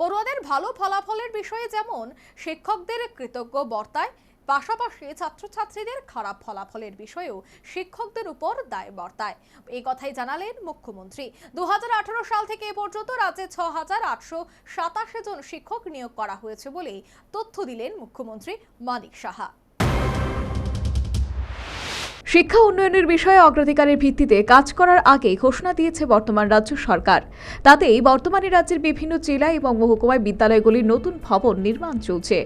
পড়ুয়াদের ভালো ফলাফলের বিষয়ে যেমন শিক্ষকদের কৃতজ্ঞ বর্তায়, পাশাপাশি ছাত্রছাত্রীদের খারাপ ফলাফলের বিষয়েও শিক্ষকদের উপর দায় বর্তায়। এই কথাই জানালেন মুখ্যমন্ত্রী। 2018 সাল থেকে এ পর্যন্ত রাজ্যে 6,887 জন শিক্ষক নিয়োগ করা হয়েছে বলে তথ্য দিলেন মুখ্যমন্ত্রী মানিক সাহা। শিক্ষা উন্নয়নের বিষয়ে অগ্রাধিকারের ভিত্তিতে কাজ করার আগে ঘোষণা দিয়েছে বর্তমান রাজ্য সরকার। তাতেই বর্তমানে রাজ্যের বিভিন্ন জেলা এবং মহকুমায় বিদ্যালয়গুলির নতুন ভবন নির্মাণ চলছে।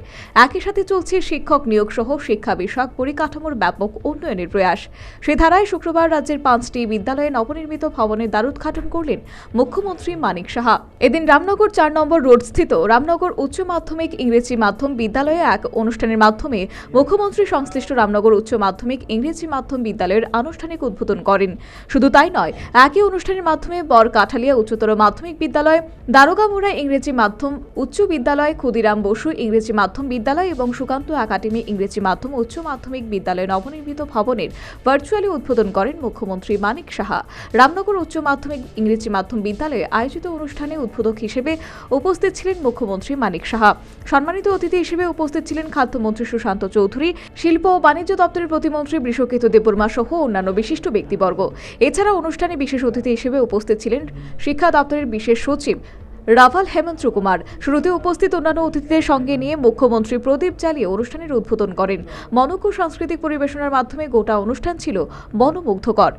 একই সাথে চলছে শিক্ষক নিয়োগ সহ শিক্ষা বিষয়ক পরিকাঠামোর ব্যাপক উন্নয়নের প্রয়াস। সে ধারায় শুক্রবার রাজ্যের 5টি বিদ্যালয়ে নবনির্মিত ভবনের দ্বারোদ্ঘাটন করলেন মুখ্যমন্ত্রী মানিক সাহা। এদিন রামনগর 4 নম্বর রোড স্থিত রামনগর উচ্চ মাধ্যমিক ইংরেজি মাধ্যম বিদ্যালয়ে এক অনুষ্ঠানের মাধ্যমে মুখ্যমন্ত্রী সংশ্লিষ্ট রামনগর উচ্চ মাধ্যমিক ইংরেজি মাধ্যম বিদ্যালয়ের আনুষ্ঠানিক উদ্বোধন করেন। শুধু তাই নয়, একই অনুষ্ঠানের মাধ্যমে বরকাঠালিয়া উচ্চতর মাধ্যমিক বিদ্যালয়, দারোগামুড়া ইংরেজি মাধ্যম উচ্চ বিদ্যালয়, ক্ষুদিরাম বসু ইংরেজি মাধ্যম বিদ্যালয় এবং সুকান্ত একাডেমি ইংরেজি মাধ্যম উচ্চ মাধ্যমিক বিদ্যালয় নবনির্মিত ভবনের ভার্চুয়ালি উদ্বোধন করেন মুখ্যমন্ত্রী মানিক সাহা। রামনগর উচ্চ মাধ্যমিক ইংরেজি মাধ্যম বিদ্যালয়ে আয়োজিত অনুষ্ঠানে উদ্বোধক হিসেবে উপস্থিত ছিলেন মুখ্যমন্ত্রী মানিক সাহা। সম্মানিত অতিথি হিসেবে উপস্থিত ছিলেন খাদ্যমন্ত্রী সুশান্ত চৌধুরী, শিল্প ও বাণিজ্য দপ্তরের প্রতিমন্ত্রী বৃষকেতু দেববর্মা সহ অন্যান্য বিশিষ্ট ব্যক্তিবর্গ। এছাড়া অনুষ্ঠানে বিশেষ অতিথি হিসেবে উপস্থিত ছিলেন শিক্ষা দপ্তরের বিশেষ সচিব রাভাল হেমন্ত কুমার। শুরুতে উপস্থিত অন্যান্য অতিথিদের সঙ্গে নিয়ে মুখ্যমন্ত্রী প্রদীপ জ্বালিয়ে অনুষ্ঠানের উদ্বোধন করেন। মনোজ্ঞ সাংস্কৃতিক পরিবেশনার মাধ্যমে গোটা অনুষ্ঠান ছিল মনোমুগ্ধকর।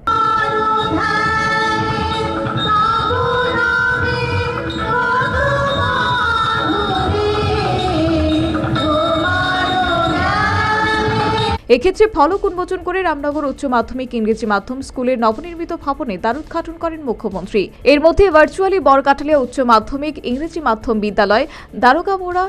এক্ষেত্রে ফলক উন্মোচন করে রামনগর উচ্চ মাধ্যমিক ইংরেজি মাধ্যম স্কুলের নবনির্মিত ভবনে দ্বারোদ্ঘাটন করেন মুখ্যমন্ত্রী। এর মধ্যে ভার্চুয়ালি বরকাঠালিয়া উচ্চ মাধ্যমিক ইংরেজি মাধ্যম বিদ্যালয়, দারোগামুড়া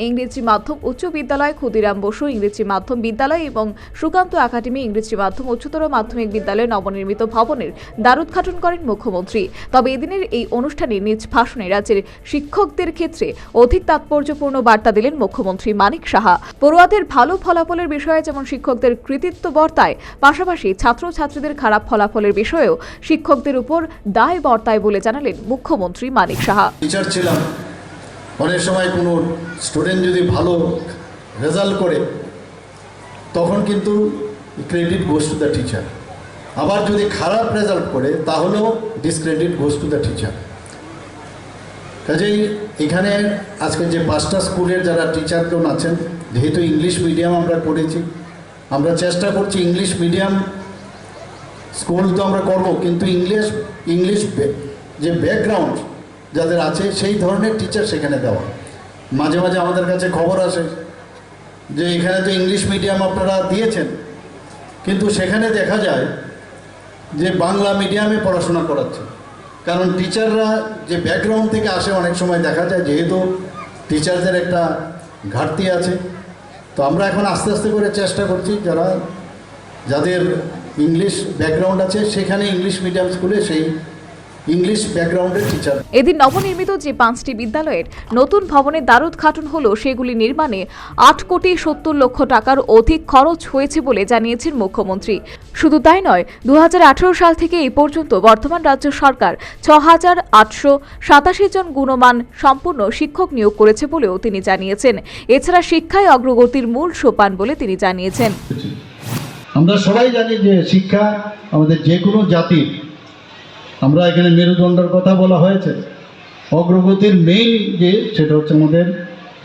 ইংরেজি মাধ্যম উচ্চ বিদ্যালয়, ক্ষুদিরাম বসু ইংরেজি মাধ্যম বিদ্যালয় এবং সুকান্ত একাডেমি ইংরেজি মাধ্যম উচ্চতর মাধ্যমিক বিদ্যালয়ের নবনির্মিত ভবনের দ্বারোদ্ঘাটন করেন মুখ্যমন্ত্রী। তবে এদিনের এই অনুষ্ঠানে নিজ ভাষণে রাজ্যের শিক্ষকদের ক্ষেত্রে অধিক তাৎপর্যপূর্ণ বার্তা দিলেন মুখ্যমন্ত্রী মানিক সাহা। পড়ুয়াদের ভালো ফলাফলের বিষয়ে যেমন শিক্ষকদের কৃতিত্ব বর্তায়, পাশাপাশি ছাত্রছাত্রীদের খারাপ ফলাফলের বিষয়েও শিক্ষকদের উপর দায় বর্তায় বলে জানালেন মুখ্যমন্ত্রী মানিক সাহা। অনেক সময় কোনো স্টুডেন্ট যদি ভালো রেজাল্ট করে তখন কিন্তু credit goes to the teacher, আবার যদি খারাপ রেজাল্ট করে তাহলেও discredit goes to the teacher. কাজেই এখানে আজকে যে 5টা স্কুলের যারা টিচারগণ আছেন, যেহেতু ইংলিশ মিডিয়াম আমরা করেছি, আমরা চেষ্টা করছি ইংলিশ মিডিয়াম স্কুল তো আমরা করবো, কিন্তু ইংলিশ যে ব্যাকগ্রাউন্ড যাদের আছে সেই ধরনের টিচার সেখানে দেওয়া। মাঝে মাঝে আমাদের কাছে খবর আসে যে এখানে তো ইংলিশ মিডিয়াম আপনারা দিয়েছেন, কিন্তু সেখানে দেখা যায় যে বাংলা মিডিয়ামে পড়াশোনা করাচ্ছে। কারণ টিচাররা যে ব্যাকগ্রাউন্ড থেকে আসে অনেক সময় দেখা যায় যেহেতু টিচারদের একটা ঘাটতি আছে। তো আমরা এখন আস্তে আস্তে করে চেষ্টা করছি যাদের ইংলিশ ব্যাকগ্রাউন্ড আছে সেখানে ইংলিশ মিডিয়াম স্কুলে সেই ইংলিশ ব্যাকগ্রাউন্ডের টিচার। এদিন নবনির্মিত যে 5টি বিদ্যালয়ের নতুন ভবনের দ্বারোদ্ঘাটন হলো, সেগুলি নির্মাণে 8,70,00,000 টাকার অধিক খরচ হয়েছে বলে জানিয়েছেন মুখ্যমন্ত্রী। শুধু তাই নয়, 2018 সাল থেকে এই পর্যন্ত বর্তমান রাজ্য সরকার 6,887 জন গুণমান সম্পূর্ণ শিক্ষক নিয়োগ করেছে বলেও তিনি জানিয়েছেন। এছাড়া শিক্ষায় অগ্রগতির মূল সোপান বলে তিনি জানিয়েছেন। আমরা সবাই জানি যে শিক্ষা আমাদের যে কোনো জাতির, আমরা এখানে মেরুদণ্ডের কথা বলা হয়েছে, অগ্রগতির মেইন যে সেটা হচ্ছে আমাদের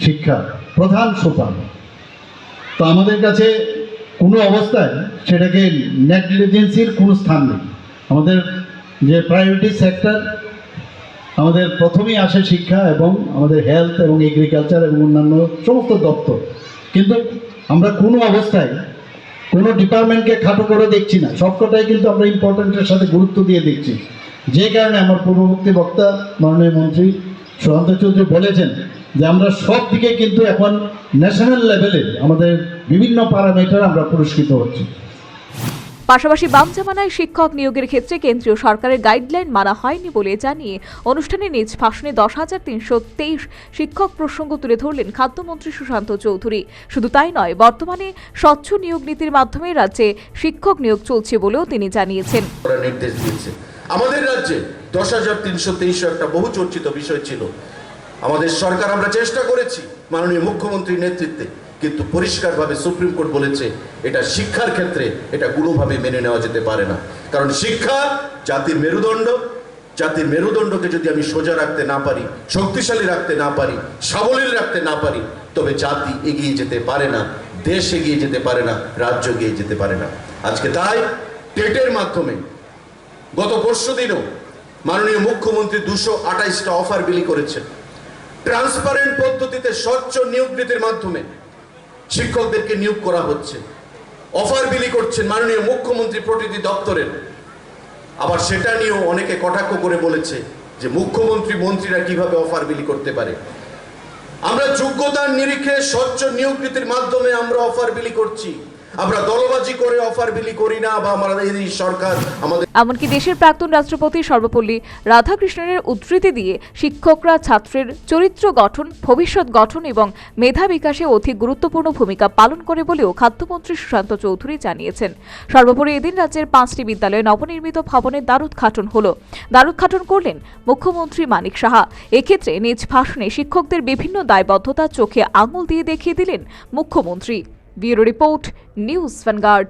শিক্ষা প্রধান সোপান। তো আমাদের কাছে কোনো অবস্থায় সেটাকে নেগলিজেন্সির কোনো স্থান নেই। আমাদের যে প্রায়োরিটি সেক্টর, আমাদের প্রথমেই আসে শিক্ষা এবং আমাদের হেলথ এবং এগ্রিকালচার এবং অন্যান্য সমস্ত দপ্তর। কিন্তু আমরা কোনো অবস্থায় কোনো ডিপার্টমেন্টকে খাটো করে দেখছি না, সবকটাই কিন্তু আমরা ইম্পর্টেন্টের সাথে গুরুত্ব দিয়ে দেখছি। যে কারণে আমার পূর্ববর্তী বক্তা মাননীয় মন্ত্রী সুশান্ত চৌধুরী বলেছেন যে আমরা সব দিকে কিন্তু এখন ন্যাশনাল লেভেলে আমাদের বিভিন্ন প্যারামিটার আমরা পুরস্কৃত হচ্ছি। পাশাপাশি বাম জামানায় শিক্ষক নিয়োগের ক্ষেত্রে কেন্দ্রীয় সরকারের গাইডলাইন মানা হয়নি বলে জানিয়ে অনুষ্ঠানে নিজ ভাষণে 10,323 শিক্ষক প্রসঙ্গ তুলে ধরলেন খাদ্যমন্ত্রী সুশান্ত চৌধুরী। শুধু তাই নয়, বর্তমানে স্বচ্ছ নিয়োগ নীতির মাধ্যমে রাজ্যে শিক্ষক নিয়োগ চলছে বলেও তিনি জানিয়েছেন। আমাদের রাজ্যে 10,323 একটা বহু চর্চিত বিষয় ছিল আমাদের সরকার আমরা চেষ্টা করেছি মাননীয় মুখ্যমন্ত্রীর নেতৃত্বে, কিন্তু পরিষ্কারভাবে সুপ্রিম কোর্ট বলেছে এটা শিক্ষার ক্ষেত্রে এটা কোনোভাবে মেনে নেওয়া যেতে পারে না। কারণ শিক্ষা জাতির মেরুদণ্ড, জাতির মেরুদণ্ডকে যদি আমি সোজা রাখতে না পারি, শক্তিশালী রাখতে না পারি, সাবলীল রাখতে না পারি, তবে জাতি এগিয়ে যেতে পারে না, দেশ এগিয়ে যেতে পারে না, রাজ্য এগিয়ে যেতে পারে না। আজকে তাই টেটের মাধ্যমে গত পরশুদিনও মাননীয় মুখ্যমন্ত্রী 228টা অফার বিলি করেছেন। ট্রান্সপারেন্ট পদ্ধতিতে স্বচ্ছ নিয়োগ নীতির মাধ্যমে শিক্ষকদেরকে নিয়োগ করা হচ্ছে। অফার বিলি করছেন মাননীয় মুখ্যমন্ত্রী প্রতিটি দপ্তরের। আবার সেটা নিয়েও অনেকে কটাক্ষ করে বলেছে যে মুখ্যমন্ত্রী মন্ত্রীরা কিভাবে অফার বিলি করতে পারে। আমরা যোগ্যতার নিরিখে স্বচ্ছ নিয়োগ নীতির মাধ্যমে আমরা অফার বিলি করছি। আমরা দলবাজি করে অফার বিলি করি না, বা আমাদের এই সরকার আমাদের এমনকি দেশের প্রাক্তন রাষ্ট্রপতি সর্বপল্লী রাধাকৃষ্ণনের উদ্ধৃতি দিয়ে শিক্ষকরা ছাত্রের চরিত্র গঠন, ভবিষ্যৎ গঠন এবং মেধা বিকাশে অধিক গুরুত্বপূর্ণ ভূমিকা পালন করে বলেও খাদ্যমন্ত্রী সুশান্ত চৌধুরী জানিয়েছেন। সর্বোপরি এদিন রাজ্যের 5টি বিদ্যালয়ে নবনির্মিত ভবনের দ্বারোদ্ঘাটন হল। দ্বারোদ্ঘাটন করলেন মুখ্যমন্ত্রী মানিক সাহা। এক্ষেত্রে নিজ ভাষণে শিক্ষকদের বিভিন্ন দায়বদ্ধতা চোখে আঙুল দিয়ে দেখিয়ে দিলেন মুখ্যমন্ত্রী। Bureau report, news vanguard.